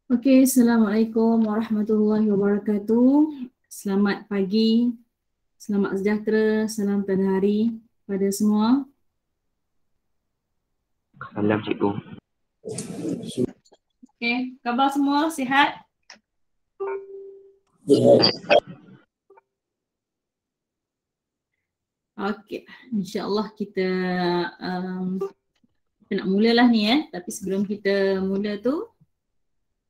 Okey, Assalamualaikum warahmatullahi wabarakatuh. Selamat pagi, selamat sejahtera, salam tanda hari pada semua. Salam cikgu. Okey, khabar semua sihat? Okey, insya-Allah kita nak mulalah ni tapi sebelum kita mula tu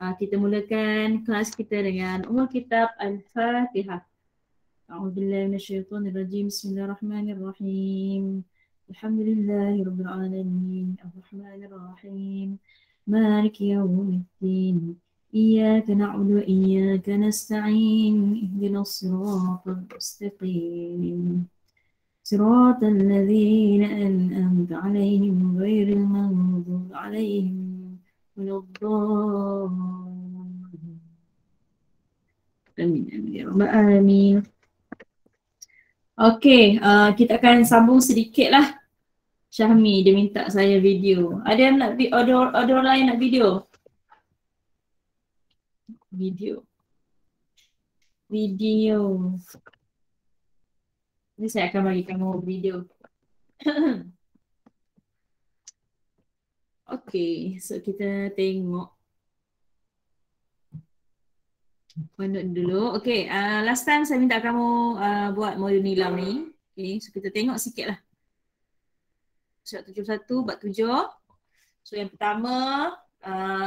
kita mulakan kelas kita dengan ummul kitab Al-Fatihah. A'udzubillahi minasyaitonirrajim. Bismillahirrahmanirrahim. Alhamdulillahirabbil alamin. Arrahmanir rahim. Maliki yaumiddin. Iyyaka na'budu wa iyyaka nasta'in. Ihdinas siratal mustaqim. Siratal ladzina an'amta 'alaihim ghairil maghdubi 'alaihim waladdallin. Amin amin ya rabbal alamin. Okey, kita akan sambung sedikit lah. Syahmi dia minta saya video. Ada yang nak ada orang lain nak video? Video. Ni saya akan bagi kamu video. Okey, so kita tengok. Panduk dulu. Okey, last time saya minta kamu buat modul nilam ni. Okey, so kita tengok sikit lah. Surat 71 bab 7. So yang pertama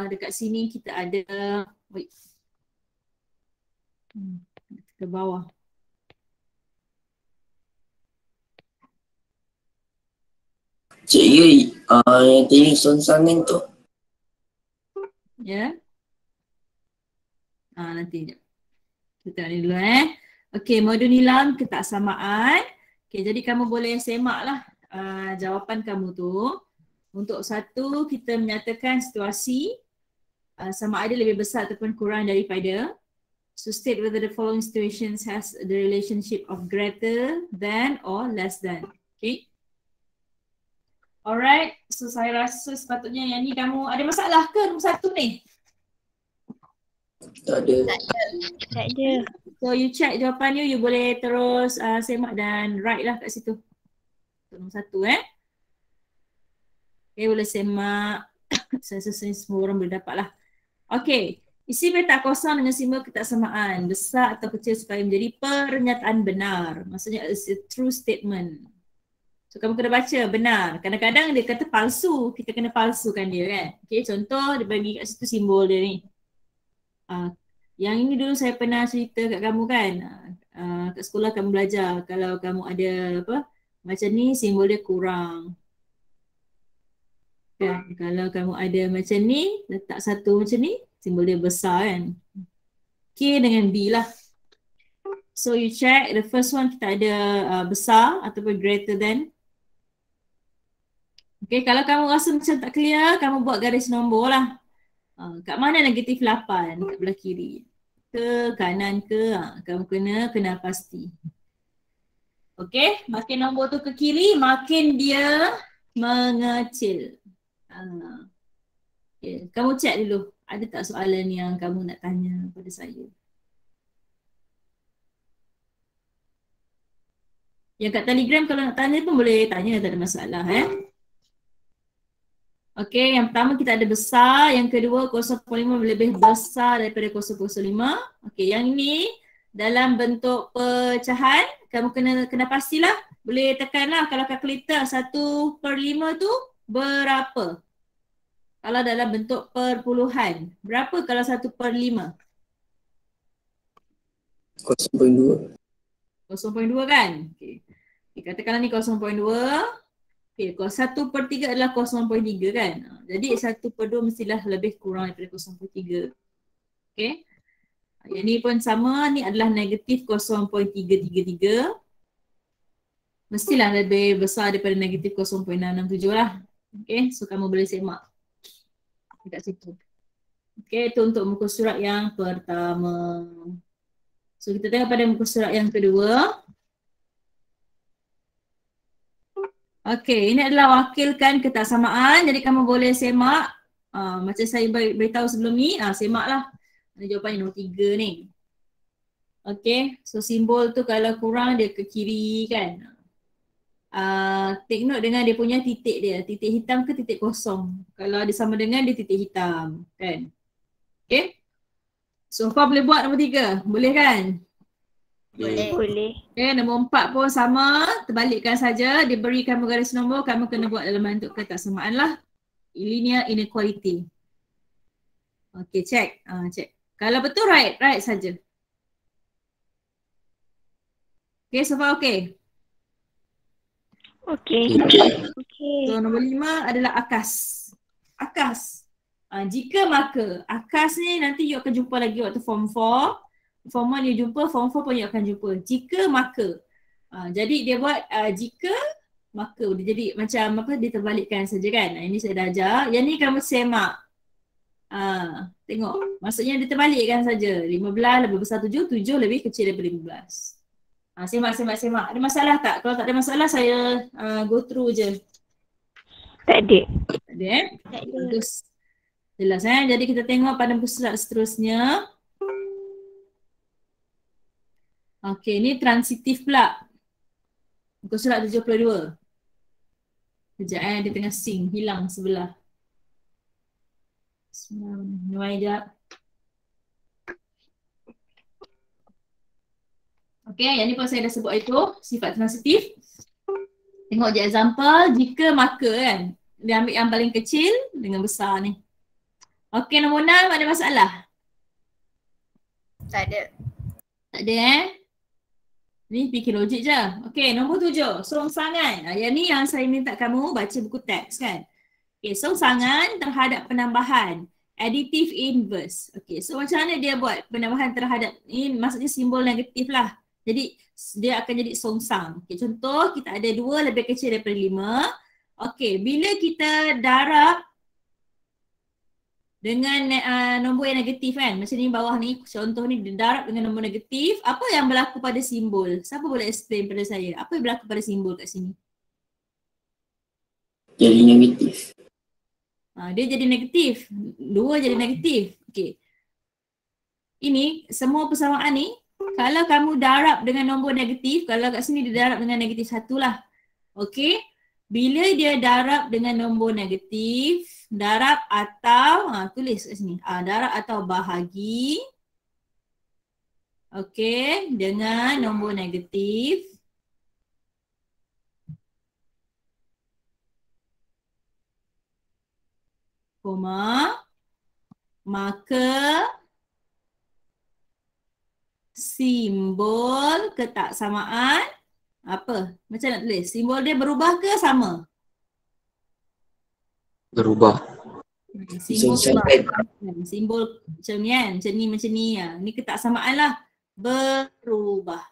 dekat sini kita ada ke bawah. Cik Yui, yang tadi sonsangan tu. Ya. Nanti sekejap. Kita tengok dulu Okey, modul nilam ketaksamaan. Okey, jadi kamu boleh semaklah jawapan kamu tu. Untuk satu, kita menyatakan situasi sama ada lebih besar ataupun kurang daripada. So state whether the following situations has the relationship of greater than or less than. Okay. Alright, so saya rasa sepatutnya yang ni kamu ada masalah ke nombor satu ni? Tak ada. Tak ada. So you check jawapan you boleh terus semak dan write lah kat situ. Nombor satu Okay, boleh semak. Saya rasa semua orang boleh dapat lah. Okay, isi petak kosong dengan simbol ketaksamaan besar atau kecil supaya menjadi pernyataan benar. Maksudnya it's a true statement. So kamu kena baca benar. Kadang-kadang dia kata palsu, kita kena palsukan dia kan. Okay, contoh dia bagi kat situ simbol dia ni. Yang ini dulu saya pernah cerita kat kamu kan. Kat sekolah kamu belajar kalau kamu ada apa macam ni simbol dia kurang. Kan? Kalau kamu ada macam ni, letak satu macam ni, simbol dia besar kan. K dengan B lah. So you check the first one kita ada besar ataupun greater than. Okay, kalau kamu rasa macam tak clear, kamu buat garis nombor lah. Kat mana negatif 8? Kat belah kiri. Ke kanan ke, kamu kena pasti. Okay, makin nombor tu ke kiri, makin dia mengecil. Okay. Kamu check dulu, ada tak soalan yang kamu nak tanya pada saya? Yang kat Telegram kalau nak tanya pun boleh tanya, tak ada masalah Okey, yang pertama kita ada besar, yang kedua 0.5 lebih besar daripada 0.5. Okey, yang ini dalam bentuk pecahan, kamu kena pastilah, boleh tekanlah kalau kalkulator 1/5 tu berapa? Kalau dalam bentuk perpuluhan, berapa kalau 1/5? 0.2. 0.2 kan? Okey. Katakanlah ni 0.2. Okay, 1/3 adalah 0.3 kan? Jadi 1/2 mestilah lebih kurang daripada 0.3. Okay. Yang ni pun sama, ni adalah negatif 0.333. Mestilah lebih besar daripada negatif 0.667 lah. Okay, so kamu boleh semak dekat situ. Okay, itu untuk muka surat yang pertama. So kita tengok pada muka surat yang kedua. Okey, ini adalah wakilkan ketaksamaan. Jadi kamu boleh semak Macam saya beritahu sebelum ni, semaklah. Jawapan nombor 3 ni. Okay, so simbol tu kalau kurang dia ke kiri kan. Take note dengan dia punya titik dia. Titik hitam ke titik kosong. Kalau ada sama dengan dia titik hitam kan. Okay. So far boleh buat nombor 3? Boleh kan? Boleh. Okay, nombor 4 pun sama. Terbalikkan saja. Dia beri kamu garis nombor, kamu kena buat dalam bentuk ketaksamaan lah. Linear inequality. Okay, check. Check. Kalau betul, right saja. Okay, so far okay. Okay. So nombor 5 adalah akas. Akas. Jika maka, akas ni nanti you akan jumpa lagi waktu form 4. Form 1 you jumpa, form 4 pun you akan jumpa. Jika maka. Jadi dia buat jika maka. Dia jadi macam apa, dia terbalikkan saja kan. Ini saya dah ajar. Yang ni kamu semak. Tengok. Maksudnya dia terbalikkan saja. 15 lebih besar 7, 7 lebih kecil daripada 15. Semak. Ada masalah tak? Kalau tak ada masalah saya go through je. Tak ada. Tak ada Bagus. Jelas Jadi kita tengok pada muka surat seterusnya. Okey, ni transitif pula. Muka surat 72. Sekejap dia tengah sync, hilang sebelah. Bismillah, sekejap. Okey, yang ni pun saya dah sebut itu, sifat transitif. Tengok je example, jika maka kan. Dia ambil yang paling kecil dengan besar ni. Okey, nombor 6 ada masalah? Tak ada. Tak ada Ni fikir logik je. Okey, nombor 7, songsangan. Yang ni yang saya minta kamu baca buku teks kan. Okey, songsangan terhadap penambahan. Additive inverse. Okey, so macam mana dia buat penambahan terhadap ni, maksudnya simbol negatif lah. Jadi dia akan jadi songsang. Okey, contoh kita ada 2 lebih kecil daripada 5. Okey, bila kita darab dengan nombor yang negatif kan. Macam ni bawah ni, contoh ni didarab dengan nombor negatif. Apa yang berlaku pada simbol? Siapa boleh explain pada saya? Apa yang berlaku pada simbol kat sini? Jadi negatif. Dia jadi negatif. 2 jadi negatif. Okey. Ini semua persamaan ni, kalau kamu darab dengan nombor negatif, kalau kat sini didarab dengan negatif 1 lah. Okey. Bila dia darab dengan nombor negatif, darab atau, tulis kat sini, darab atau bahagi, okey, dengan nombor negatif, koma, maka simbol ketaksamaan apa? Macam nak tulis? Simbol dia berubah ke sama? Berubah. Simbol Songsangan. simbol macam ni kan? Macam ni. Ni ketaksamaan lah. Berubah.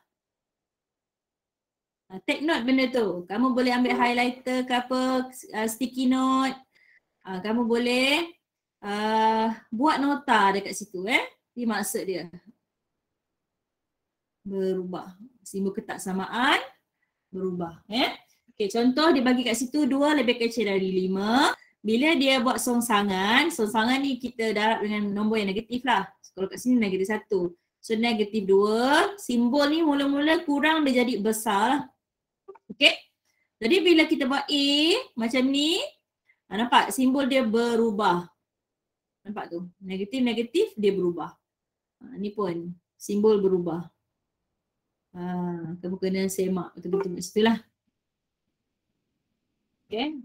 Take note benda tu. Kamu boleh ambil highlighter ke apa, sticky note. Kamu boleh buat nota dekat situ Ini maksud dia. Berubah. Simbol ketaksamaan berubah. Okey, contoh dia bagi kat situ 2 lebih kecil dari 5. Bila dia buat songsangan ni kita darab dengan nombor yang negatif lah. Kalau kat sini negatif 1. So negatif 2, simbol ni mula-mula kurang dia jadi besar lah. Okey. Jadi bila kita buat A macam ni, nampak simbol dia berubah. Nampak tu? Negatif dia berubah. Ni pun simbol berubah. Kamu kena semak betul-betul kat situ lah. Okay.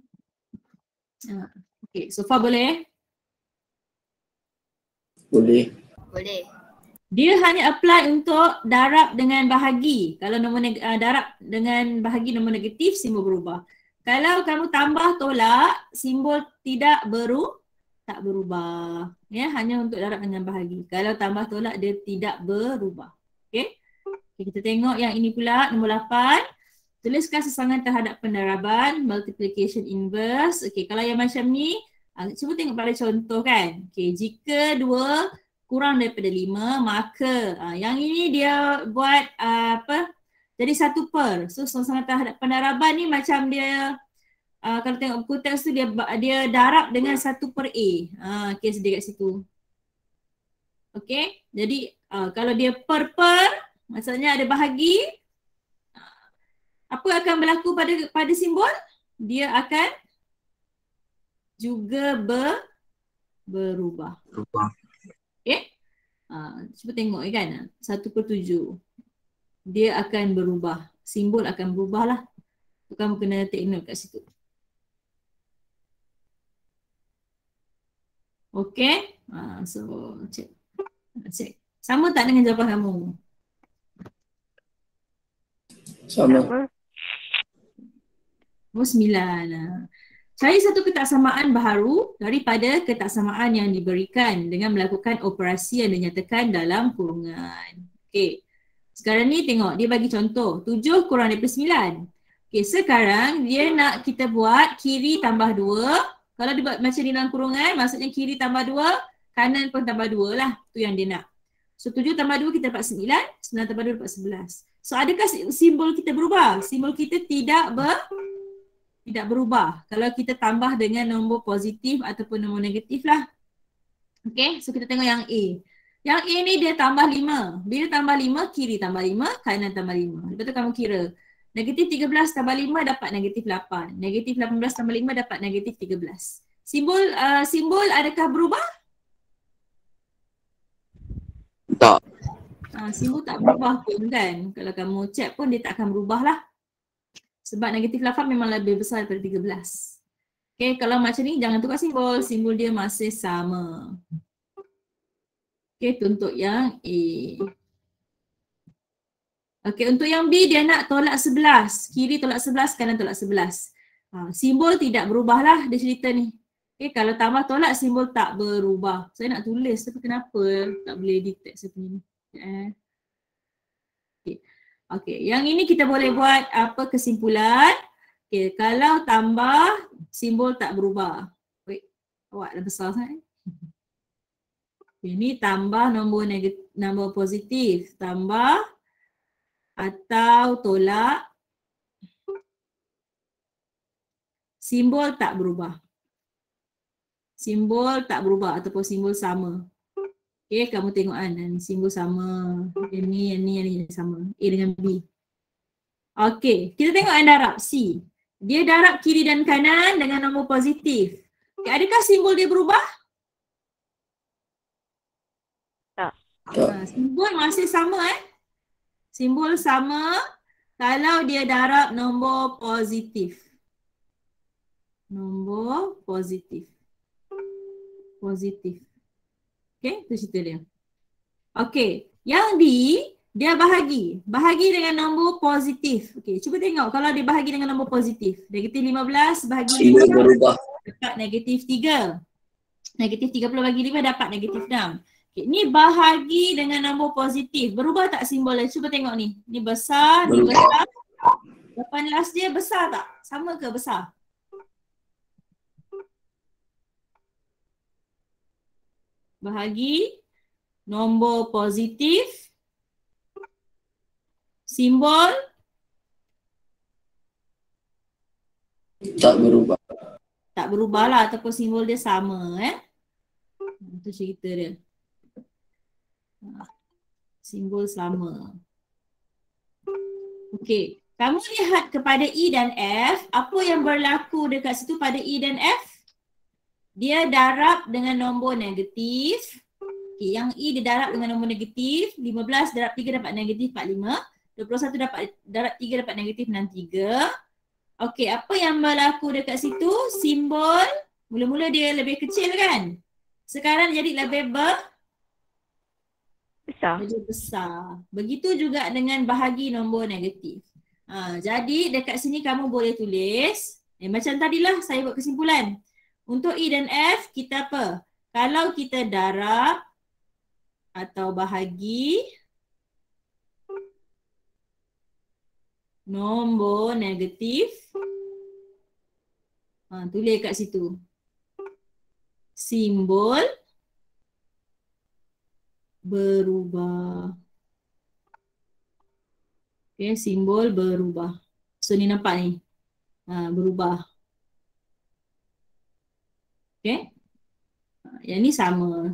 Okay, so far boleh Boleh. Boleh. Dia hanya apply untuk darab dengan bahagi. Kalau nombor darab dengan bahagi nombor negatif, simbol berubah. Kalau kamu tambah tolak, simbol tak berubah. Hanya untuk darab dengan bahagi. Kalau tambah tolak, dia tidak berubah. Okay. Kita tengok yang ini pula, nombor 8. Tuliskan sesangan terhadap pendaraban, multiplication inverse. Okey, kalau yang macam ni, cuba tengok pada contoh kan. Okey, jika 2 kurang daripada 5, maka yang ini dia buat jadi 1 per. So sesangan terhadap pendaraban ni macam dia kalau tengok buku teks tu dia darab dengan 1/A. Kes dia kat situ. Okey, jadi kalau dia per, maksudnya ada bahagi, apa akan berlaku pada simbol? Dia akan juga berubah. Okey. Cuba tengok kan, 1/7. Dia akan berubah. Simbol akan berubah lah. Kamu kena take note kat situ. Okay. So check. Sama tak dengan jawapan kamu? Sama. Oh, 9. Cari satu ketaksamaan baharu daripada ketaksamaan yang diberikan dengan melakukan operasi yang dinyatakan dalam kurungan. Okey. Sekarang ni tengok, dia bagi contoh. 7 kurang daripada 9. Okey, sekarang dia nak kita buat kiri tambah 2. Kalau dia buat macam ni dalam kurungan, maksudnya kiri tambah 2, kanan pun tambah 2 lah. Tu yang dia nak. So 7 tambah 2 kita dapat 9, 9 tambah 2 dapat 11. So adakah simbol kita berubah? Simbol kita tidak berubah kalau kita tambah dengan nombor positif ataupun nombor negatif lah. Okay, so kita tengok yang A. Yang A ni dia tambah 5. Bila tambah 5, kiri tambah 5, kanan tambah 5. Lepas tu kamu kira. Negatif 13 tambah 5 dapat negatif 8. Negatif 18 tambah 5 dapat negatif 13. Simbol adakah berubah? Tak. Simbol tak berubah pun kan. Kalau kamu check pun dia tak akan berubah lah. Sebab negatif 8 memang lebih besar daripada 13. Okay, kalau macam ni jangan tukar simbol. Simbol dia masih sama. Okay, tu untuk yang A. Okay, untuk yang B dia nak tolak 11. Kiri tolak 11, kanan tolak 11. Simbol tidak berubah lah dia cerita ni. Okay, kalau tambah tolak simbol tak berubah. Saya nak tulis tapi kenapa tak boleh detect saya punya ni. Okay, yang ini kita boleh buat apa kesimpulan. Okay, kalau tambah simbol tak berubah. Wait, awak dah besar sangat. Ini tambah nombor positif. Tambah atau tolak. Simbol tak berubah. Simbol tak berubah ataupun simbol sama. Okay, kamu tengok kan, simbol sama. Yang ni sama. A dengan B. Okay, kita tengok yang darab C. Dia darab kiri dan kanan dengan nombor positif. Okay, adakah simbol dia berubah? Tak. Simbol masih sama Simbol sama kalau dia darab nombor positif. Nombor positif. Positif. Okay, itu cerita dia. Okay, yang D, dia bahagi. Bahagi dengan nombor positif. Okay, cuba tengok kalau dia bahagi dengan nombor positif. Negatif 15 bahagi 5 berubah. dapat negatif 3. Negatif 30 bagi 5 dapat negatif 6. Okay, ni bahagi dengan nombor positif. Berubah tak simbolnya? Cuba tengok ni. Ni besar, ni besar. 18 dia besar tak? Sama ke besar? Bahagi nombor positif, simbol Tak berubah. tak berubah lah ataupun simbol dia sama Itu cerita dia. Simbol sama. Okey, kamu lihat kepada E dan F, apa yang berlaku dekat situ pada E dan F? Dia darab dengan nombor negatif. Okay, yang E dia darab dengan nombor negatif. 15 darab 3 dapat negatif 45. 21 dapat darab 3 dapat negatif 63. Okey, apa yang berlaku dekat situ? Simbol mula-mula dia lebih kecil kan? Sekarang jadi lebih besar. Begitu juga dengan bahagi nombor negatif. Jadi dekat sini kamu boleh tulis macam tadilah saya buat kesimpulan. Untuk E dan F kita apa? Kalau kita darab atau bahagi nombor negatif, tulis kat situ. Simbol berubah. Okay, simbol berubah. So ni nampak ni. Berubah. Okay. Yang ni sama.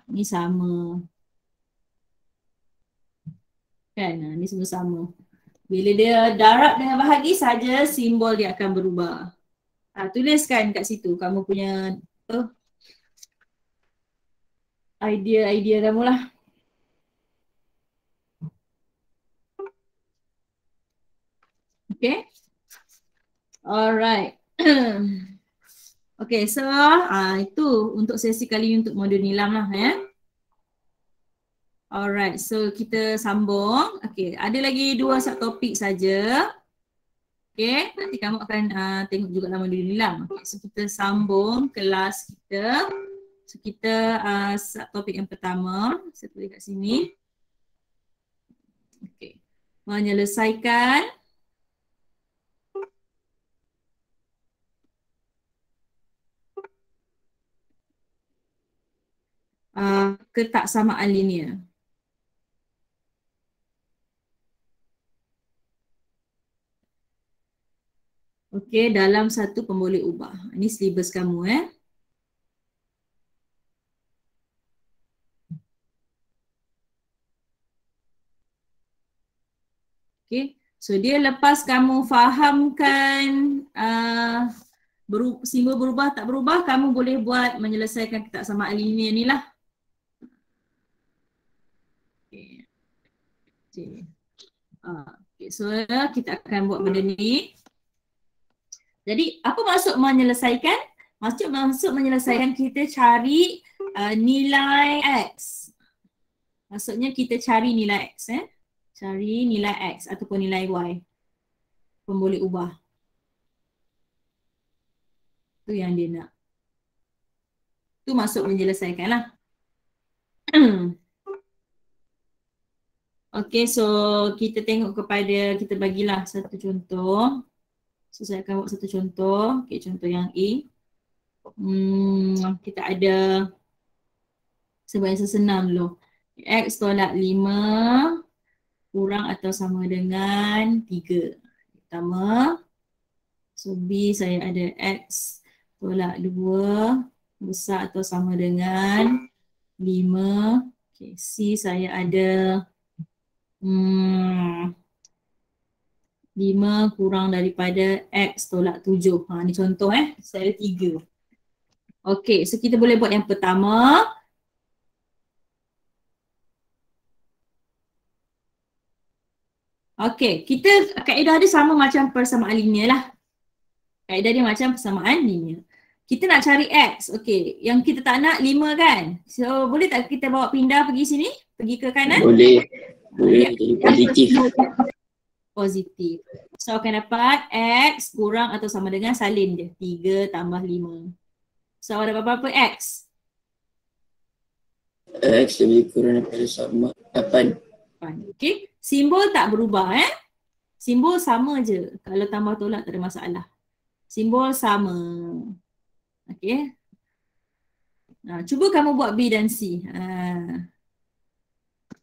Ni sama. Kan? Ni semua sama. Bila dia darab dengan bahagi saja, simbol dia akan berubah. Tuliskan kat situ kamu punya idea kamu lah. Okay. Alright. Okay, so itu untuk sesi kali ini untuk modul nilam lah ya. Alright, so kita sambung. Okay, ada lagi 2 subtopik saja. Okay, nanti kamu akan tengok juga lah modul nilam. Okay, so kita sambung kelas kita. So kita subtopik yang pertama, saya tulis kat sini. Okay, menyelesaikan ketaksamaan linear. Okey, dalam satu pemboleh ubah. Ini silibus kamu Okey, so dia lepas kamu fahamkan simbol berubah tak berubah, kamu boleh buat menyelesaikan ketaksamaan linear ni lah. Okay, so kita akan buat benda ni. Jadi apa maksud menyelesaikan? Maksud menyelesaikan kita cari nilai X. Maksudnya kita cari nilai X Cari nilai X ataupun nilai Y. Pemboleh ubah. Itu yang dia nak. Itu maksud menyelesaikan lah. Okay, so kita tengok kepada, kita bagilah satu contoh. So saya akan buat satu contoh. Okay, contoh yang A. Kita ada sebagai sesenam dulu. X tolak 5 kurang atau sama dengan 3. Pertama. So B saya ada X tolak 2 besar atau sama dengan 5. Okay, C saya ada 5 kurang daripada X tolak 7. Ni contoh saya ada 3. Okay, so kita boleh buat yang pertama. Okay, kita kaedah dia sama macam persamaan linear lah. Kaedah dia macam persamaan linear. Kita nak cari X. Okay, yang kita tak nak 5 kan? So boleh tak kita bawa pindah pergi sini? Pergi ke kanan? Boleh. Boleh jadi positif. Positif. So akan dapat X kurang atau sama dengan salin je. 3 tambah 5. So ada berapa X? X lebih kurang daripada sama 8. Okay. Simbol tak berubah Simbol sama je. Kalau tambah tolak tak ada masalah. Simbol sama. Okay. Cuba kamu buat B dan C.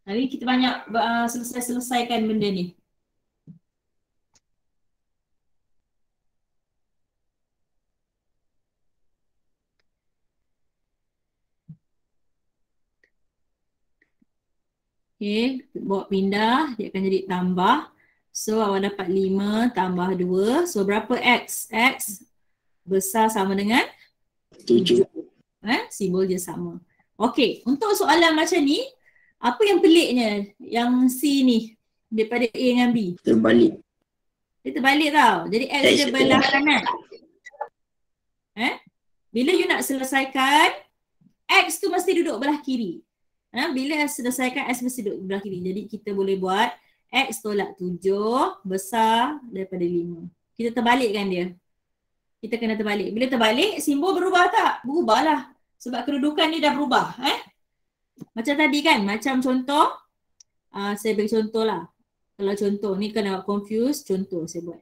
Hari kita banyak selesaikan benda ni. Okay, bawa pindah, dia akan jadi tambah. So awak dapat 5 tambah 2. So berapa X? X besar sama dengan 7. Simbol dia sama. Okay, untuk soalan macam ni, apa yang peliknya yang C ni daripada A dengan B? Terbalik. Dia terbalik tau. Jadi X dia belah kanan. Bila you nak selesaikan, X tu mesti duduk belah kiri. Bila selesaikan X mesti duduk belah kiri. Jadi kita boleh buat X tolak 7 besar daripada 5. Kita terbalikkan dia. Kita kena terbalik. Bila terbalik, simbol berubah tak? Berubahlah. Sebab kedudukan ni dah berubah. Macam tadi kan, macam contoh, saya bagi contoh lah. Kalau contoh ni kan awak confuse, contoh saya buat.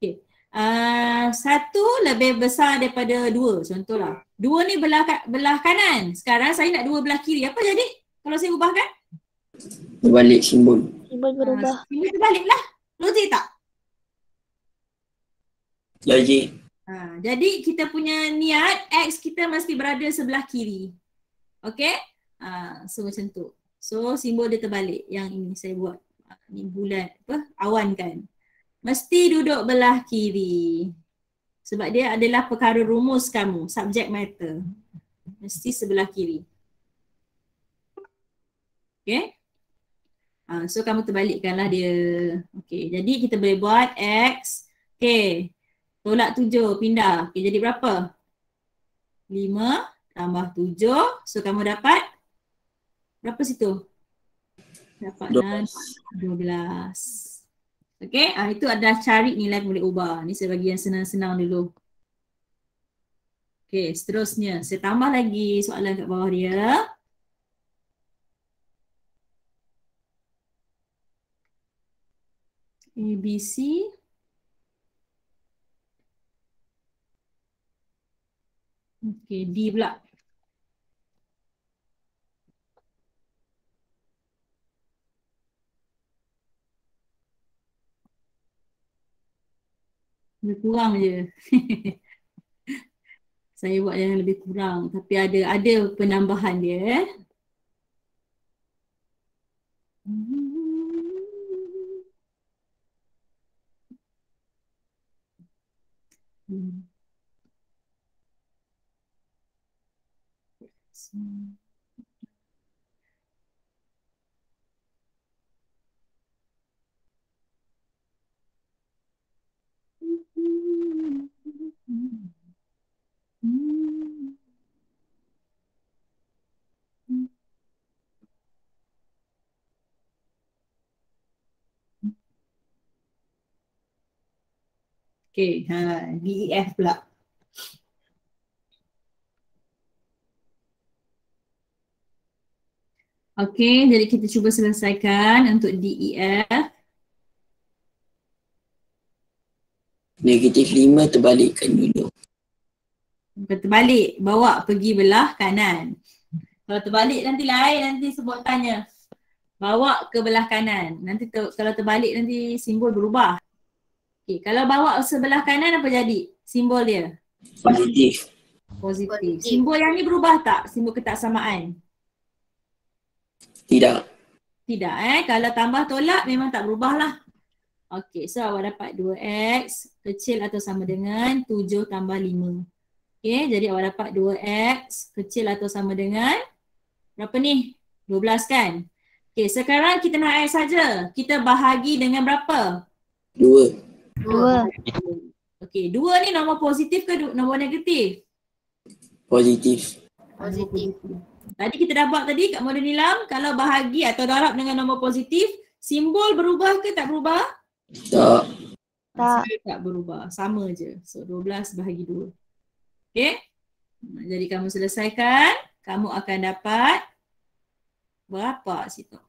Okay. 1 lebih besar daripada 2, contoh lah. 2 ni belah kanan. Sekarang saya nak 2 belah kiri. Apa jadi kalau saya ubahkan? Terbalik simbol. Simbol berubah. Simbol terbalik lah. Logik tak? Logik. Jadi kita punya niat X kita mesti berada sebelah kiri. Okay? So macam tu. So simbol dia terbalik. Yang ini saya buat. Ni bulat awan kan. Mesti duduk belah kiri. Sebab dia adalah perkara rumus kamu. Subject matter. Mesti sebelah kiri. Okay? So kamu terbalikkanlah dia. Okay. Jadi kita boleh buat X. Okay. Tolak 7, pindah. Okay, jadi berapa? 5 tambah 7. So kamu dapat berapa situ? Dapat 12. Okay, itu adalah cari nilai boleh ubah. Ni saya bagi yang senang-senang dulu. Okay, seterusnya. Saya tambah lagi soalan kat bawah dia. A, B, C. Okay, D pula. Lebih kurang je. Saya buat yang lebih kurang. Tapi ada penambahan dia. Okay, DEF pula. Okay, jadi kita cuba selesaikan untuk DEF. -5 terbalikkan dulu. Bukan terbalik, bawa pergi belah kanan. Kalau terbalik nanti lain, nanti sebut tanya. Bawa ke belah kanan. Nanti kalau terbalik nanti simbol berubah. Okay, kalau bawa sebelah kanan apa jadi? Simbol dia? Positif. Positif. Simbol yang ni berubah tak? Simbol ketaksamaan? Tidak. Tidak kalau tambah tolak memang tak berubah lah. Okay, so awak dapat 2x kecil atau sama dengan 7 tambah 5. Okay, jadi awak dapat 2x kecil atau sama dengan berapa ni? 12 kan? Okay, sekarang kita nak x saja. Kita bahagi dengan berapa? 2. 2. Okay, 2 ni nombor positif ke nombor negatif? Positif. Positif. Tadi kita dah buat tadi kat model nilam, kalau bahagi atau darab dengan nombor positif, simbol berubah ke tak berubah? Tak. Tak berubah, sama je. So 12 bahagi 2. Okay? Jadi kamu selesaikan, kamu akan dapat berapa situ?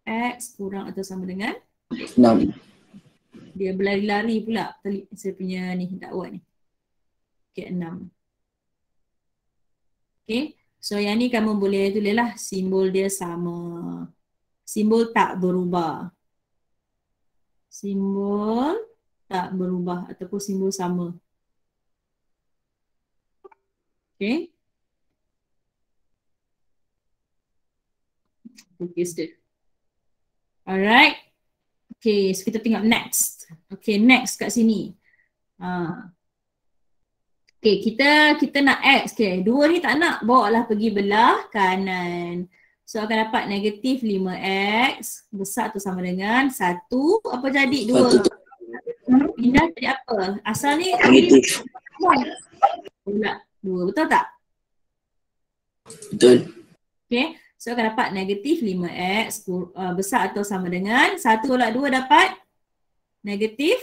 X kurang atau sama dengan? 6. Dia berlari-lari pula. Saya punya ni, dakwah ni. Okay, 6. Okay. So yang ni kamu boleh tulislah simbol dia sama. Simbol tak berubah. Simbol tak berubah ataupun simbol sama. Okay. Focus dia. Alright. Okay, so kita tengok next. Okay, next kat sini. Okay, kita nak X. Okay, 2 ni tak nak. Bawa lah pergi belah kanan. So akan dapat negatif 5x. Besar tu sama dengan 1. Apa jadi? 2. Pindah jadi apa? Asal ni Negatif. pula 2. Betul tak? Betul. Okay. So akan dapat negatif 5x besar atau sama dengan 1 tolak 2 dapat negatif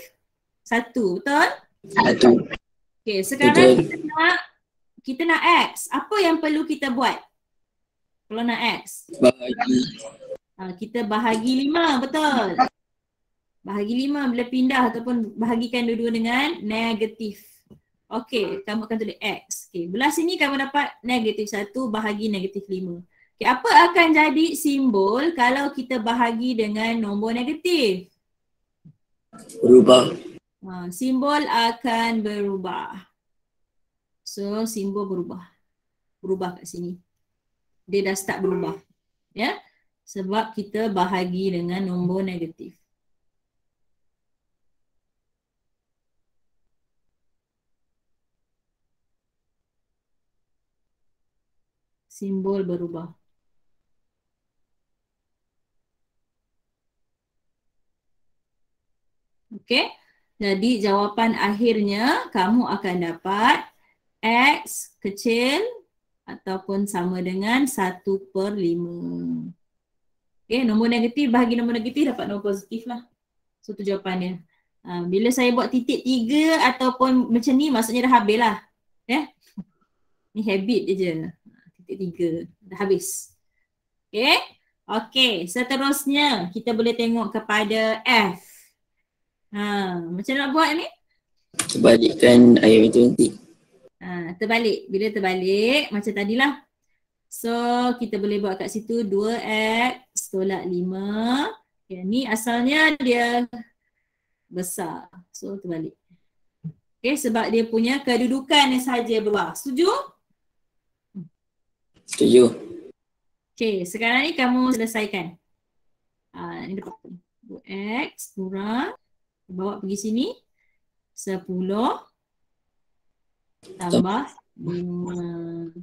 1. Betul? 1. Okay, sekarang Betul. kita nak X. Apa yang perlu kita buat? Kalau nak X. Bahagi. Kita bahagi 5, betul? Bahagi 5 bila pindah ataupun bahagikan dua-dua dengan negatif. Okay, kamu akan tulis X. Okay, belah sini kamu dapat negatif 1 bahagi negatif 5. Okay, apa akan jadi simbol kalau kita bahagi dengan nombor negatif? Berubah. Simbol akan berubah. So simbol berubah. Berubah kat sini. Dia dah start berubah. Ya. Sebab kita bahagi dengan nombor negatif. Simbol berubah. Okey. Jadi jawapan akhirnya kamu akan dapat X kecil ataupun sama dengan 1/5. Okey, nombor negatif bahagi nombor negatif dapat nombor positif lah. So tu jawapannya. Bila saya buat titik 3 ataupun macam ni maksudnya dah habis lah. Ya. Ni habit je. Titik 3 dah habis. Okey. Okey, seterusnya kita boleh tengok kepada F. Macam nak buat ni? Terbalikkan ayat matematik. Terbalik. Bila terbalik macam tadilah. So kita boleh buat kat situ 2x tolak 5. Okay, ni asalnya dia besar. So terbalik. Okay, sebab dia punya kedudukan sahaja berubah. Setuju? Setuju. Okay, sekarang ni kamu selesaikan. Ini dapat 2x kurang. Bawa pergi sini. 10 tambah 5.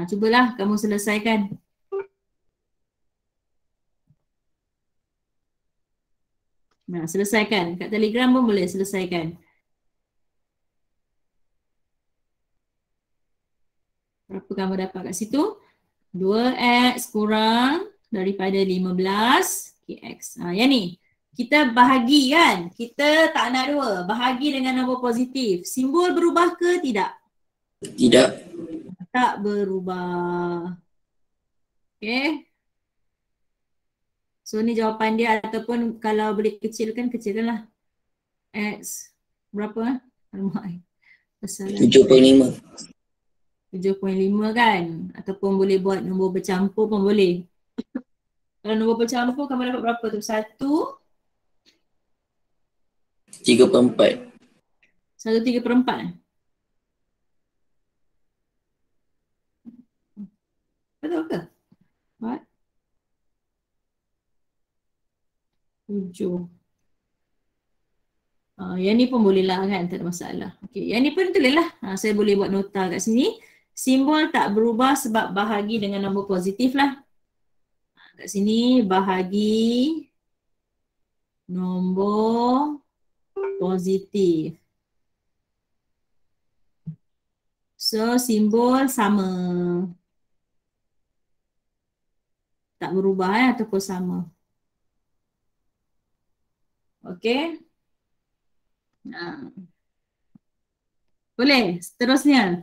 Cubalah kamu selesaikan. Selesaikan. Kat Telegram pun boleh selesaikan. Berapa kamu dapat kat situ? 2x kurang daripada 15 kx. Yang ni. Kita bahagi kan? Kita tak nak 2. Bahagi dengan nombor positif. Simbol berubah ke tidak? Tidak. Tak berubah. Okay. So ni jawapan dia ataupun kalau boleh kecilkan, kecilkanlah. X berapa? Alamak. 7.5. 7.5 kan? Ataupun boleh buat nombor bercampur pun boleh. Kalau nombor bercampur kamu dapat berapa tu? 3/4. 1/3/4. Betul ke? What? 7. Yang ni pun boleh lah kan, tak ada masalah. Okay, yang ni pun tulislah. Saya boleh buat nota kat sini. Simbol tak berubah sebab bahagi dengan nombor positif lah. Kat sini bahagi nombor positif. So simbol sama. Tak berubah ataupun sama. Okay. Boleh, seterusnya.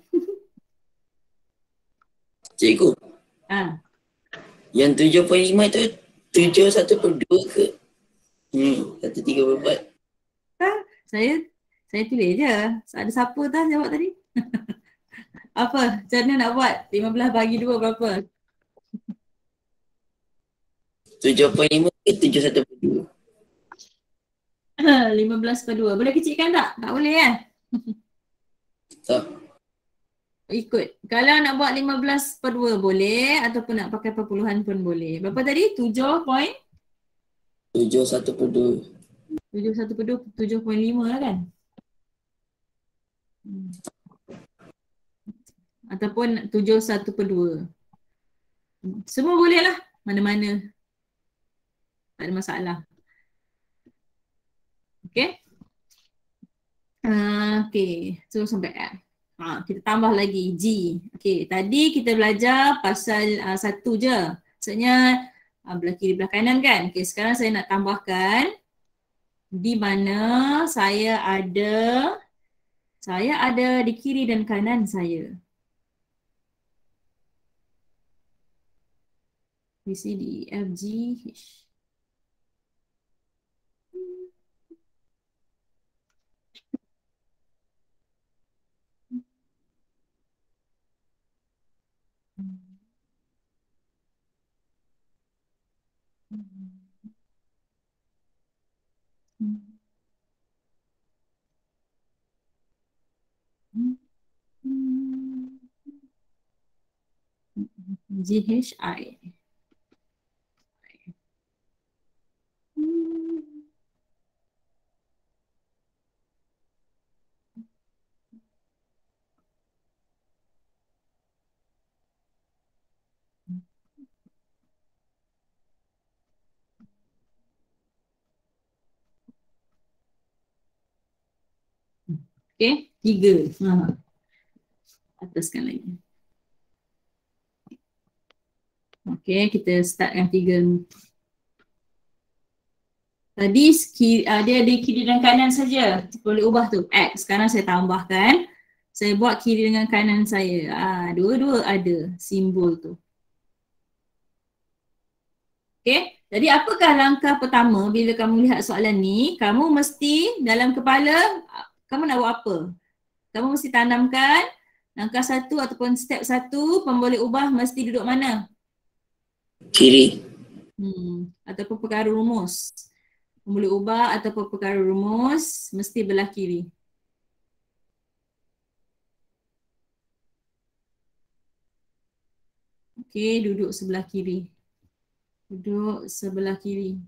Cikgu, yang 7.5 tu 7 1/2 ke? 1/3/4. Saya tulis je. Ada siapa dah jawab tadi? Apa? Macam mana nak buat? 15 bagi 2 berapa? 7.5 ke 7 1/2? 15/2. Boleh kecilkan tak? Tak boleh kan? Tak. Ikut. Kalau nak buat 15/2 boleh ataupun nak pakai perpuluhan pun boleh. Berapa tadi? 7 point? 7 1/2. 7/5 lah kan? Ataupun 7 1/2. Semua boleh lah. Mana-mana. Tak ada masalah. Okay. Okay. So sampai F. Kita tambah lagi G. Okay. Tadi kita belajar pasal 1 je. Maksudnya belah kiri belah kanan kan. Okay. Sekarang saya nak tambahkan di mana saya ada di kiri dan kanan saya. B, C, D, E, F, G, H. GHI. Okay, 3. Ataskan lagi. Okay, kita start yang 3 ni. Tadi dia ada kiri dan kanan saja. Boleh ubah tu. X. Sekarang saya tambahkan. Saya buat kiri dengan kanan saya. Dua-dua ada simbol tu. Okay. Jadi apakah langkah pertama bila kamu lihat soalan ni? Kamu mesti dalam kepala, kamu nak buat apa? Kamu mesti tanamkan langkah 1 ataupun step 1, pemboleh ubah mesti duduk mana? Kiri. Ataupun perkara rumus. Pemboleh ubah ataupun perkara rumus mesti belah kiri. Okey, duduk sebelah kiri. Duduk sebelah kiri.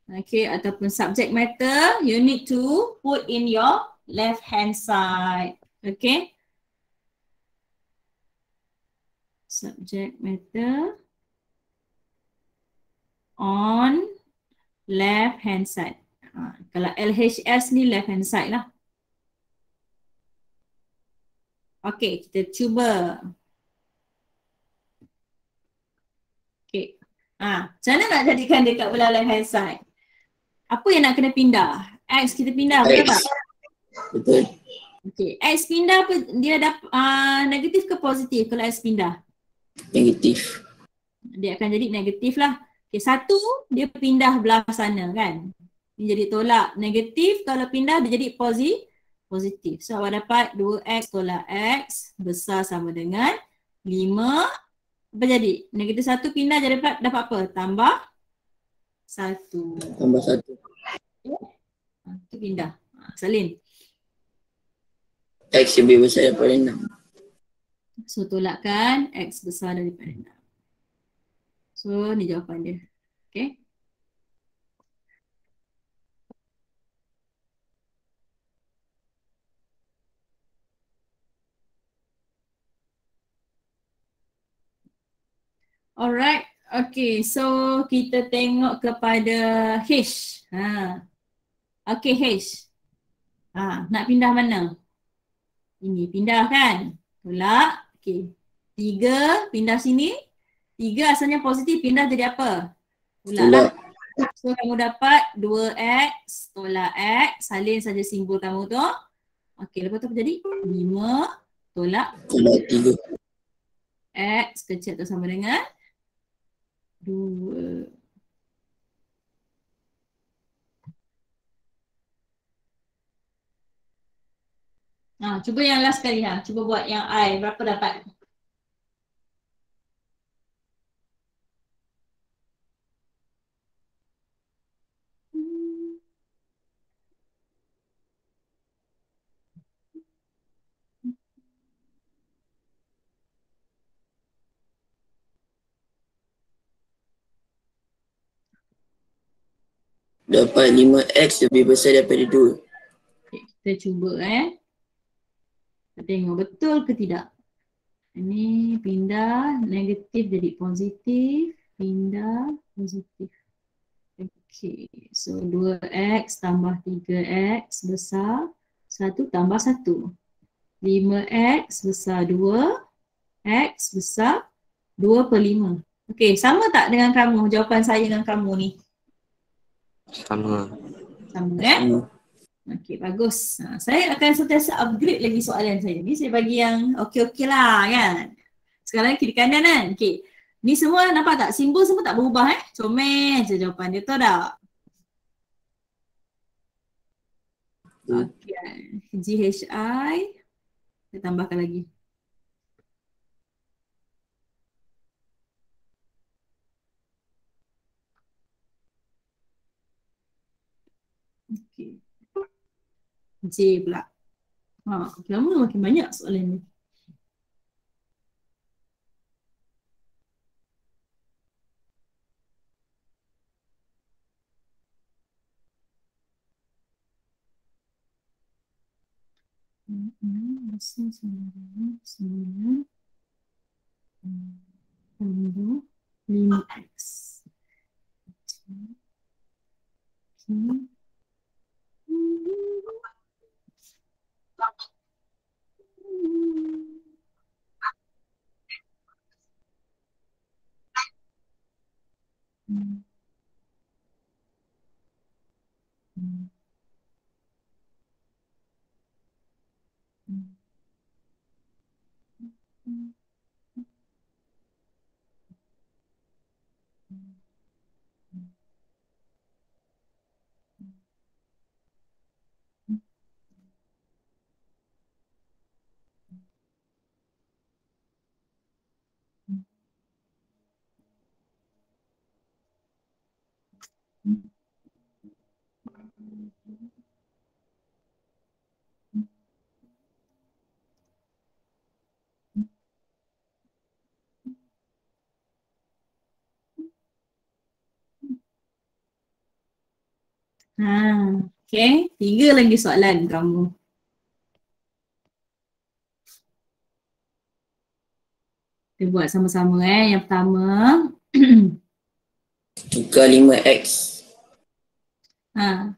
Okey, ataupun subject matter, you need to put in your left hand side. Okey. Subject matter on left hand side. Kalau LHS ni left hand side lah. Okey, kita cuba. Okey. Macam mana nak jadikan dekat belah left hand side? Apa yang nak kena pindah? X kita pindah, betul tak? Betul. Okey, X pindah apa? Dia negatif ke positif kalau X pindah? Negatif. Dia akan jadi negatif lah. Okey, 1 dia pindah belah sana kan. Dia jadi tolak negatif, kalau pindah dia jadi positif. So awak dapat 2x tolak x besar sama dengan 5. Apa jadi? Negatif 1 pindah jadi dapat apa? Tambah 1. Tambah 1. Itu pindah. Salin. X lebih besar daripada 6. So tolakkan x besar daripada 6. So ni jawapan dia. Okay. Alright. Okay. So kita tengok kepada H. Okay H. Nak pindah mana? Ini pindah kan? Tolak. Okay. 3 pindah sini. 3 asalnya positif, pindah jadi apa? Tolak lah. So kamu dapat 2x tolak x. Salin saja simbol kamu tu. Okay, lepas tu apa jadi? 5 tolak 3. X kecil tu sama dengan 2. Cuba yang last kali Cuba buat yang I. Berapa dapat? Dapat 5x lebih besar daripada 2. Okay, kita cuba Kita tengok betul ke tidak. Ini pindah negatif jadi positif. Pindah positif. Okay, so 2x tambah 3x besar 1 tambah 1. 5x besar 2. X besar 2/5. Okay, sama tak dengan kamu? Jawapan saya dengan kamu ni? Sama. Sama Okay, bagus. Saya akan sentiasa upgrade lagi soalan saya. Ni saya bagi yang okey-okey lah kan. Sekarang kiri kanan kan. Okay. Ni semua nampak tak? Simbol semua tak berubah comel je jawapan dia, tahu tak? Okay. GHI. Saya tambahkan lagi. Okay. J pula. Lama makin banyak soalan ni. Besar sama dengan 9 tambah 5x. Okay. Okay, 3 lagi soalan kamu. Kita buat sama-sama Yang pertama. Tukar 5x Ha,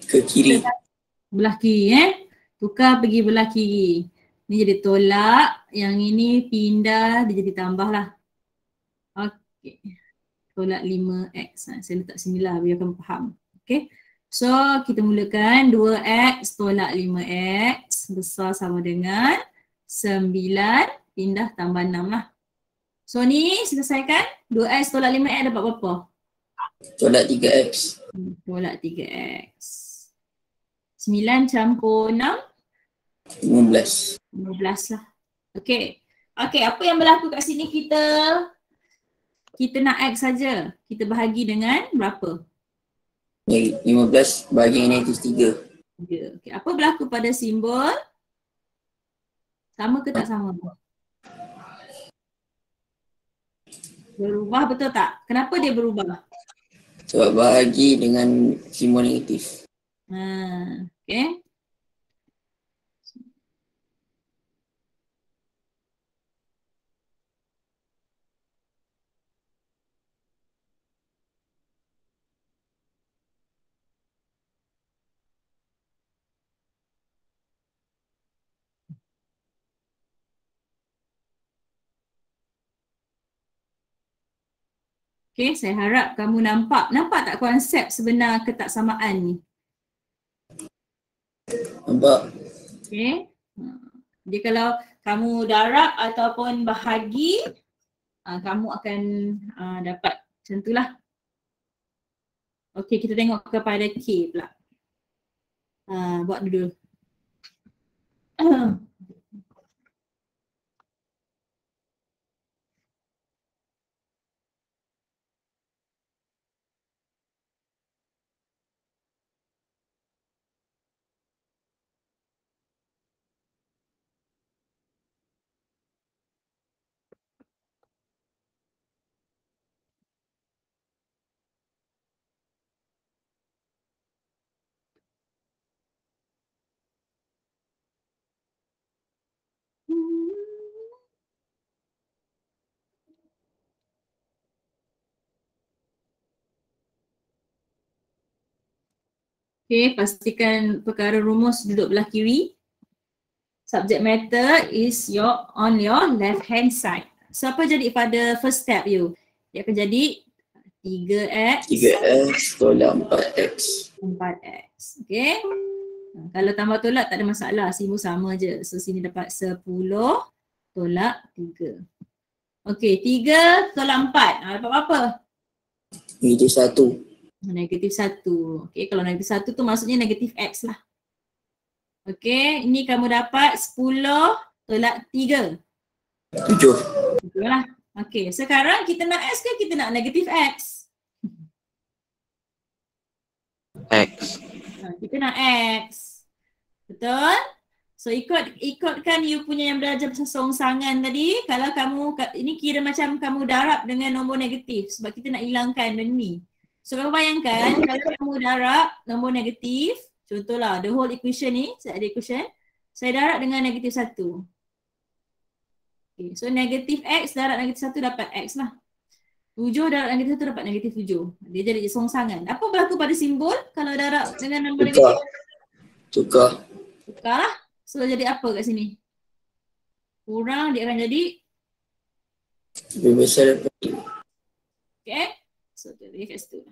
ke kiri. belah kiri Tukar pergi belah kiri. Ni jadi tolak, yang ini pindah, dia jadi tambah lah. Okay. Tolak 5x. Saya letak sini lah biar kamu faham. Okay. So kita mulakan 2x tolak 5x besar sama dengan 9 pindah tambah 6 lah. So ni selesaikan 2x tolak 5x dapat berapa? Tolak 3x. Tolak 3x. 9 campur 6? 15. 15 lah. Okay. Okay, apa yang berlaku kat sini kita nak x saja. Kita bahagi dengan berapa? 15 bahagi negatif 3. Okay. Apa berlaku pada simbol? Sama ke tak sama? Berubah betul tak? Kenapa dia berubah? Sebab bahagi dengan simbol negatif. Okay. Okay, saya harap kamu nampak. Nampak tak konsep sebenar ketaksamaan ni? Nampak? Okay. Jadi kalau kamu darab ataupun bahagi, kamu akan dapat macam itulah. Okay, kita tengok kepada K pula. Buat dulu. Okay, pastikan perkara rumus duduk belah kiri. Subject matter is on your left hand side. So apa jadi pada first step you? Dia akan jadi 3x tolak 4x. 4x. Okay. Kalau tambah tolak tak ada masalah. Simbol sama je. So sini dapat 10 tolak 3. Okay, 3 tolak 4. Dapat apa? Negatif 1. Negatif 1. Okay, kalau negatif 1 tu maksudnya negatif x lah. Okay, ini kamu dapat 10 tolak 3. 7. Betul lah. Okay, sekarang kita nak x ke kita nak negatif x? X. Kita nak x. Betul? So ikutkan you punya yang belajar pasal songsangan tadi. Kalau kamu, ini kira macam kamu darab dengan nombor negatif sebab kita nak hilangkan benda ni. So kamu bayangkan kalau kamu darab nombor negatif, contohlah the whole equation ni, saya ada equation Saya darab dengan negatif 1. Okay, so negatif X darab negatif 1 dapat X lah. 7 darab negatif 1 dapat negatif 7. Dia jadi songsangan. Apa berlaku pada simbol kalau darab dengan nombor Tukar. negatif? Tukar. Tukar lah. So jadi apa kat sini? Kurang dia akan jadi Lebih besar daripada okay. So dia kat situ.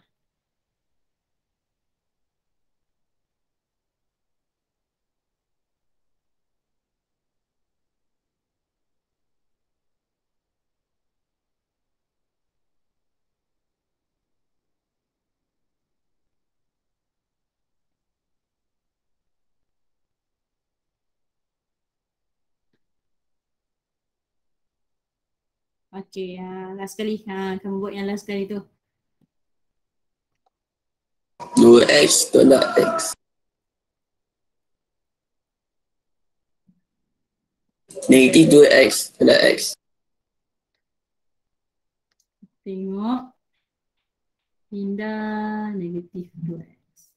Okay, last sekali. Kamu buat yang last sekali tu. 2x tolak x. Negatif 2x tolak x. Tengok. Pindah negatif 2x.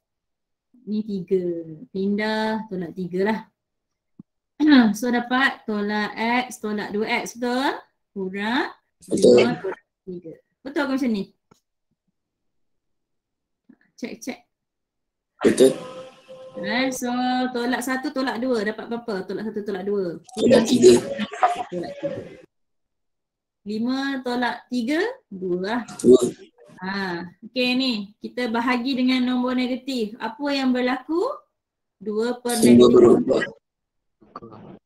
Ni 3. Pindah tolak 3 lah. So dapat tolak x tolak 2x, betul? Kurang 2 Betul. tolak 3. Betul ke macam ni? Cek. Betul. So tolak 1 tolak 2 dapat berapa? Tolak 1 tolak 2. Tolak 3. Tolak 3. 5 tolak 3, 2 lah. 2. Okay ni, kita bahagi dengan nombor negatif. Apa yang berlaku? 2 per Simbol negatif. berubah.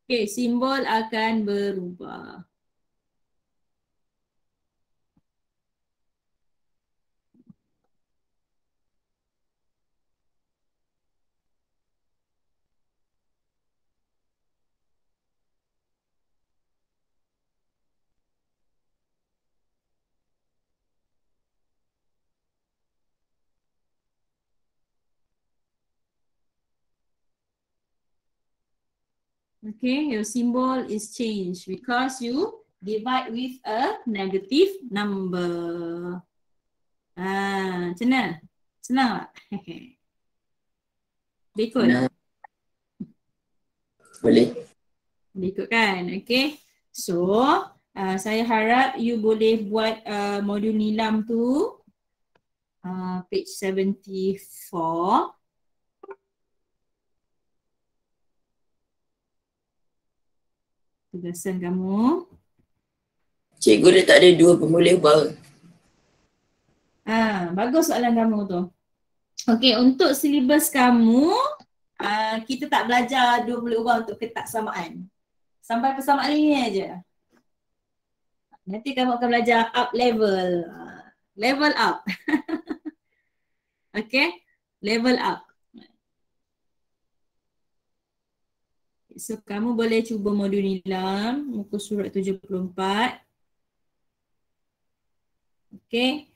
Okay, simbol akan berubah. Okay, your symbol is changed because you divide with a negative number. Macam mana? Senang tak? Boleh ikut? Nah. Boleh. Boleh ikut kan? Okay. So, saya harap you boleh buat modul nilam tu. Page 74. Tugasan kamu. Cikgu dia tak ada 2 pemulih bar. Bagus soalan kamu tu. Okey, untuk silibus kamu, kita tak belajar 2 pemulih ubah untuk ketaksamaan. Sampai persamaan ini aja. Nanti kamu akan belajar up level. Level up. Okey, level up. So, kamu boleh cuba modul nilam, muka surat 74. Okay.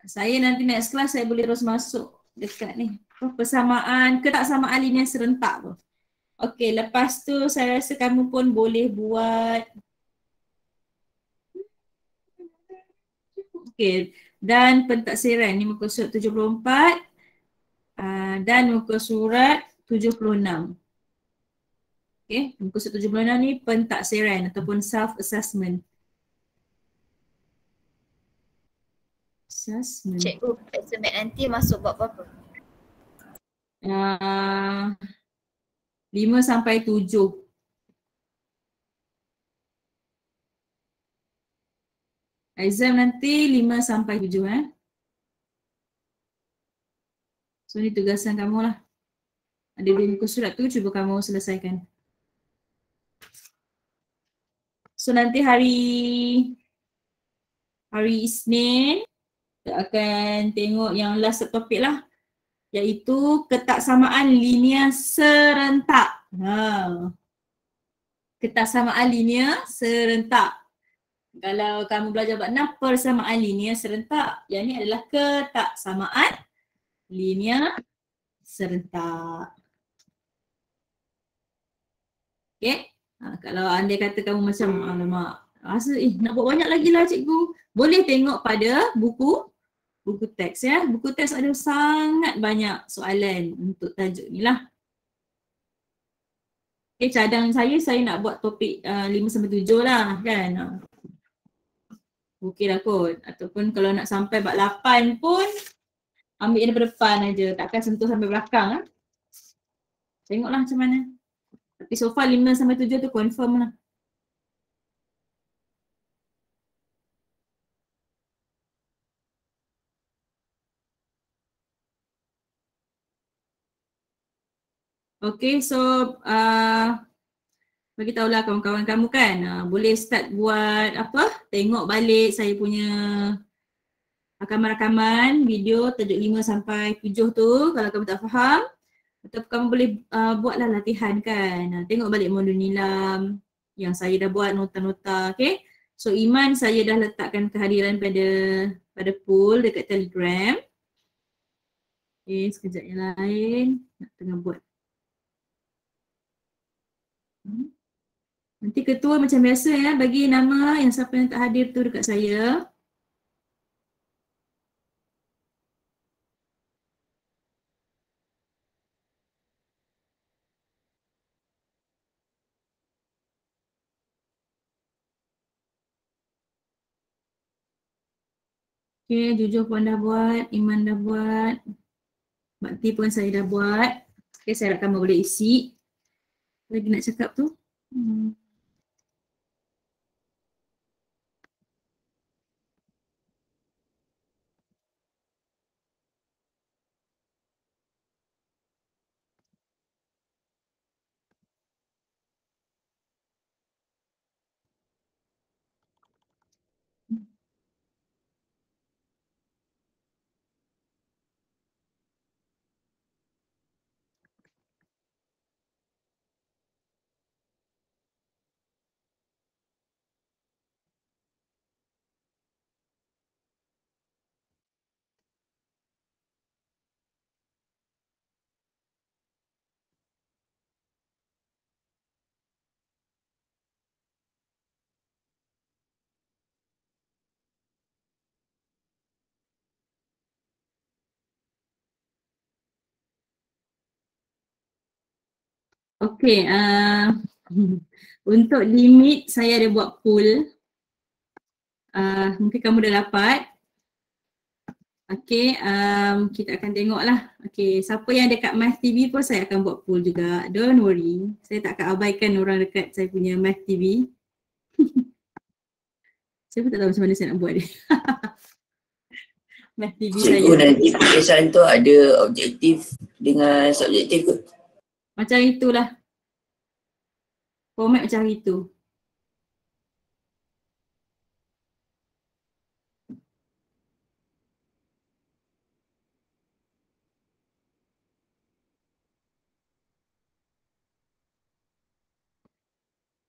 Saya nanti next class saya boleh terus masuk dekat ni. Persamaan, ketaksamaan linear serentak tu. Okay, lepas tu saya rasa kamu pun boleh buat. Okay, dan pentaksiran ni muka surat 74 dan muka surat 76. Okay, muka surat 76 ni pentaksiran ataupun self-assessment. Assessment. Cikgu, estimate nanti masuk buat apa? 5 sampai 7. Exam nanti 5 sampai 7 So ni tugasan kamu lah. Ada 2 muka surat tu, cuba kamu selesaikan. So nanti hari Isnin kita akan tengok yang last topik lah, iaitu ketaksamaan linear serentak. Ketaksamaan linear serentak. Kalau kamu belajar bab 6 persamaan linear serentak, yang ni adalah ketaksamaan linear serentak. Okay. Kalau anda kata kamu macam alamak, rasa nak buat banyak lagi lah cikgu, boleh tengok pada buku teks ya. Buku teks ada sangat banyak soalan untuk tajuk ni lah. Okay, cadang saya nak buat topik 5-7 lah kan. Okey lah kot. Ataupun kalau nak sampai bab 8 pun ambil yang daripada depan aja. Takkan sentuh sampai belakang lah. Tengoklah macam mana. Tapi so far 5-7 tu confirm lah. Okay, so bagi tahulah kawan-kawan kamu kan, boleh start buat apa, tengok balik saya punya rakaman-rakaman video tajuk 5-7 tu kalau kamu tak faham. Ataupun kamu boleh buatlah latihan kan, tengok balik modul nilam yang saya dah buat nota-nota, okay. So Iman saya dah letakkan kehadiran pada pool dekat Telegram. Okay, sekejap yang lain nak tengah buat. Nanti ketua macam biasa ya, bagi nama yang siapa yang tak hadir tu dekat saya. Okay, Jujur pun dah buat, Iman dah buat, Bakti pun saya dah buat. Okay, saya harap kamu boleh isi. Lagi nak cakap tu. Okay, untuk limit saya ada buat pool. Mungkin kamu dah dapat. Okay, kita akan tengoklah. Okay, siapa yang dekat Math TV pun saya akan buat pool juga. Don't worry, saya tak akan abaikan orang dekat saya punya Math TV. Saya pun tak tahu macam mana saya nak buat dia. Math TV saya. Cikgu nanti peperiksaan tu ada objektif dengan subjektif ke? Macam itulah. Format macam itu.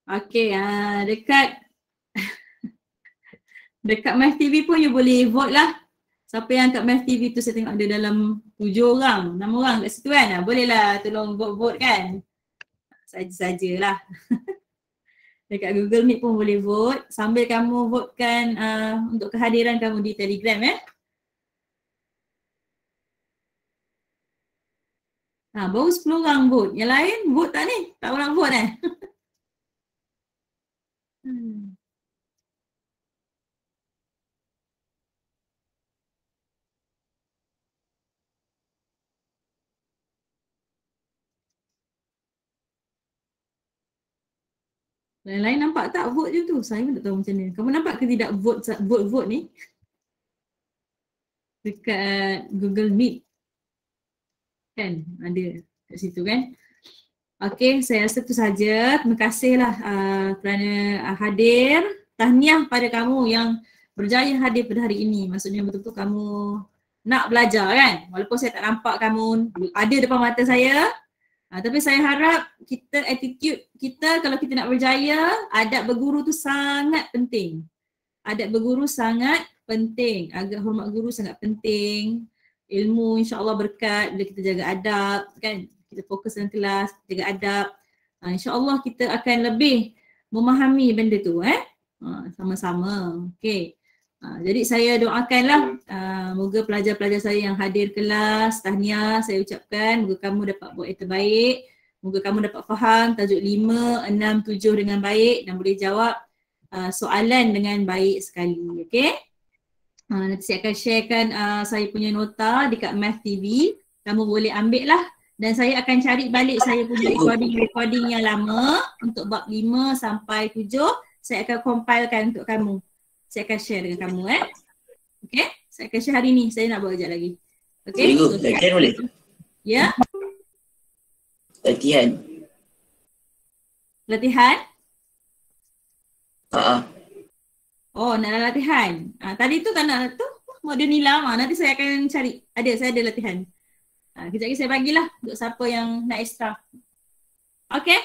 Okay, dekat Math TV pun you boleh vote lah. Siapa yang kat Math TV tu saya tengok ada dalam 7 orang, 6 orang kat situ kan. Bolehlah tolong vote kan. Saja-sajalah. Dekat Google Meet pun boleh vote. Sambil kamu votekan untuk kehadiran kamu di Telegram baru 10 orang vote. Yang lain vote tak ni? Tak orang vote Yang lain nampak tak vote je tu? Saya pun tak tahu macam mana. Kamu nampak ke tidak vote ni? Dekat Google Meet. Kan? Ada kat situ kan? Okay, saya rasa itu saja. Terima kasihlah kerana hadir. Tahniah pada kamu yang berjaya hadir pada hari ini. Maksudnya betul-betul kamu nak belajar kan? Walaupun saya tak nampak kamu ada depan mata saya. Tapi saya harap kita, attitude kita kalau kita nak berjaya, adab berguru tu sangat penting. Adab berguru sangat penting. Agak hormat guru sangat penting. Ilmu insya-Allah berkat bila kita jaga adab kan. Kita fokus dalam kelas, jaga adab. InsyaAllah kita akan lebih memahami benda tu sama-sama. Okay. Jadi saya doakanlah moga pelajar-pelajar saya yang hadir kelas, tahniah saya ucapkan, moga kamu dapat buat yang terbaik. Moga kamu dapat faham tajuk 5, 6, 7 dengan baik dan boleh jawab soalan dengan baik sekali. Okay? Nanti saya akan sharekan saya punya nota dekat Math TV. Kamu boleh ambil lah. Dan saya akan cari balik saya punya recording yang lama untuk bab 5 sampai 7. Saya akan compilekan untuk kamu. Saya akan share dengan kamu Okay? Saya akan share hari ni. Saya nak buat kejap lagi. Okay? Cikgu, latihan boleh? Ya? Latihan. Latihan? Oh, nak latihan. Tadi tu tak nak tu. Modul ni lama. Nanti saya akan cari. Saya ada latihan. Kejap lagi saya bagilah untuk siapa yang nak extra. Okay?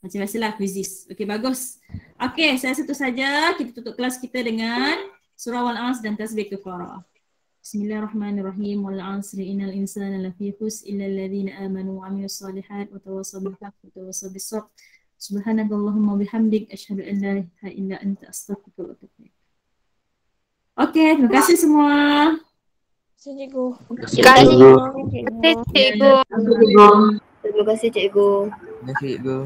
Macam biasalah quizzes. Okay, bagus. Okay, saya rasa itu saja. Kita tutup kelas kita dengan surah Wal-Asr dan tasbih kafarah. Bismillahirrahmanirrahim. Wal-Asri innal insana lafi khusr illa alladhina amanu wa amilus solihat wa tawassaw bil haqqi wa tawassaw bis sabr. Subhanakallahumma bihamdik asyhadu an la ilaha illa anta astaghfiruka wa atubu ilaik. Okay, terima kasih semua. Cikgu. Terima kasih cikgu. Terima kasih cikgu. Terima kasih cikgu. Terima kasih cikgu.